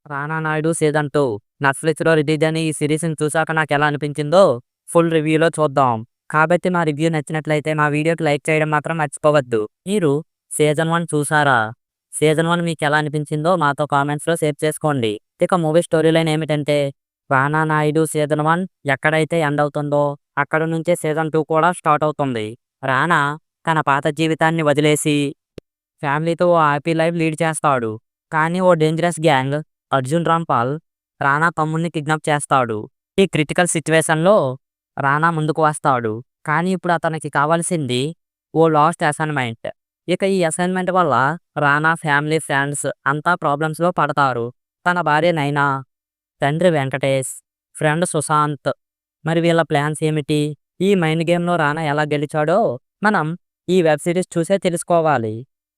రానా Naidu season 2 నెట్‌ఫ్లిక్స్‌లో release అయిన ఈ సీరీస్‌ని చూసాక నాకెలా అనిపించిందో ఫుల్ రివ్యూలో చూద్దాం. కాబట్టి మా రివ్యూ నచ్చినట్లయితే మా వీడియోకి లైక్ చేయడం మాత్రం మర్చిపోవద్దు. మీరు సీజన్ 1 చూసారా? సీజన్ 1 మీకెలా అనిపించిందో మాతో కామెంట్స్‌లో షేర్ చేసుకోండి. ఇక మూవీ స్టోరీ లైన్ ఏమిటంటే రానా నాయుడు సీజన్ 1 ఎక్కడైతే ఎండ్ అవుతుందో అక్కడి నుంచే సీజన్ 2 కూడా స్టార్ట్ అవుతుంది. రానా తన పాత జీవితాన్ని వదిలేసి ఫ్యామిలీతో ఓ హ్యాపీ లైఫ్ లీడ్ చేస్తాడు. కానీ ఓ డేంజరస్ గ్యాంగ్ అర్జున్ రాంపాల్ రానా తమ్ముడిని కిడ్నాప్ చేస్తాడు. ఈ క్రిటికల్ సిచ్యువేషన్‌లో రానా ముందుకు వస్తాడు. కానీ ఇప్పుడు అతనికి కావాల్సింది ఓ లాస్ట్ అసైన్‌మెంట్. ఇక ఈ అసైన్‌మెంట్ వల్ల రానా ఫ్యామిలీ, ఫ్రెండ్స్ అంతా ప్రాబ్లమ్స్‌లో పడతారు. తన భార్య నైనా, తండ్రి వెంకటేష్, ఫ్రెండ్ సుశాంత్ మరి వీళ్ళ ప్లాన్స్ ఏమిటి? ఈ మైండ్ గేమ్‌లో రానా ఎలా గెలిచాడో మనం ఈ వెబ్ సిరీస్ చూసే తెలుసుకోవాలి.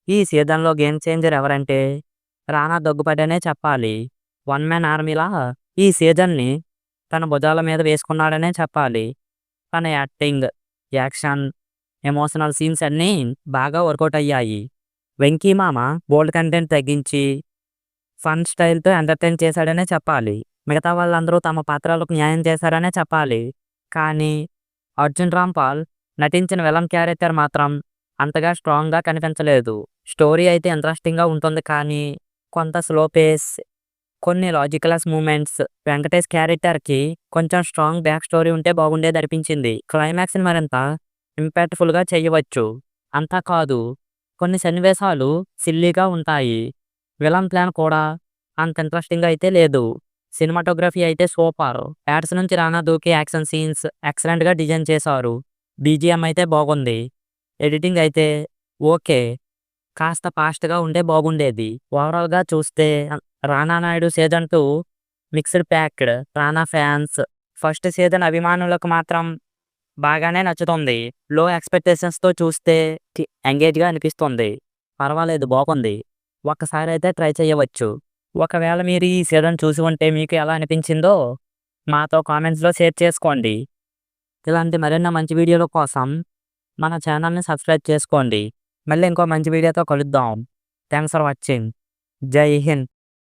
ఈ సీజన్‌లో గేమ్ చేంజర్ ఎవరంటే రానా దగ్గుపాటనే చెప్పాలి. వన్ మ్యాన్ ఆర్మీలా ఈ సీజన్‌ని తన భుజాల మీద వేసుకున్నాడనే చెప్పాలి. తన యాక్టింగ్, యాక్షన్, ఎమోషనల్ సీన్స్ అన్నీ బాగా వర్కౌట్ అయ్యాయి. వెంకీ మామ బోల్డ్ కంటెంట్ తగ్గించి ఫన్ స్టైల్‌తో ఎంటర్‌టైన్ చేశాడనే చెప్పాలి. మిగతా వాళ్ళందరూ తమ పాత్రలకు న్యాయం చేశారనే చెప్పాలి. కానీ అర్జున్ రాంపాల్ నటించిన విలన్ క్యారెక్టర్ మాత్రం అంతగా స్ట్రాంగ్‌గా కనిపించలేదు. స్టోరీ అయితే ఇంట్రెస్టింగ్‌గా ఉంటుంది కానీ కొంత స్లో పేస్, కొన్ని లాజిక్‌లెస్ మూవ్‌మెంట్స్. వెంకటేష్ క్యారెక్టర్‌కి కొంచెం స్ట్రాంగ్ బ్యాక్ స్టోరీ ఉంటే బాగుండేదనిపించింది. క్లైమాక్స్‌ని మరింత ఇంపాక్ట్‌ఫుల్‌గా చేయవచ్చు. అంతా కాదు, కొన్ని సన్నివేశాలు సిల్లీగా ఉంటాయి. విలన్ ప్లాన్ కూడా అంత ఇంట్రెస్టింగ్‌గా అయితే లేదు. సినిమాటోగ్రఫీ అయితే సూపర్. యాడ్స్ నుంచి రానా దూకే యాక్షన్ సీన్స్ ఎక్సలెంట్‌గా డిజైన్ చేశారు. బీజీఎం అయితే బాగుంది. ఎడిటింగ్ అయితే ఓకే. కాస్త ఫాస్ట్‌గా ఉంటే బాగుండేది. ఓవరాల్‌గా చూస్తే రానా నాయుడు సీజన్ 2 మిక్స్డ్ ప్యాక్డ్. రానా ఫ్యాన్స్, ఫస్ట్ సీజన్ అభిమానులకు మాత్రం బాగానే నచ్చుతుంది. లో ఎక్స్‌పెక్టేషన్స్‌తో చూస్తే ఎంగేజ్‌గా అనిపిస్తుంది. పర్వాలేదు, బాగుంది. ఒక్కసారైతే ట్రై చేయవచ్చు. ఒకవేళ మీరు ఈ సీజన్ చూసి ఉంటే మీకు ఎలా అనిపించిందో మాతో కామెంట్స్‌లో షేర్ చేసుకోండి. ఇలాంటి మరెన్నో మంచి వీడియోల కోసం మన ఛానల్‌ని సబ్స్క్రైబ్ చేసుకోండి. మళ్ళీ ఇంకో మంచి వీడియోతో కలుద్దాం. Thanks for watching. జై హింద్.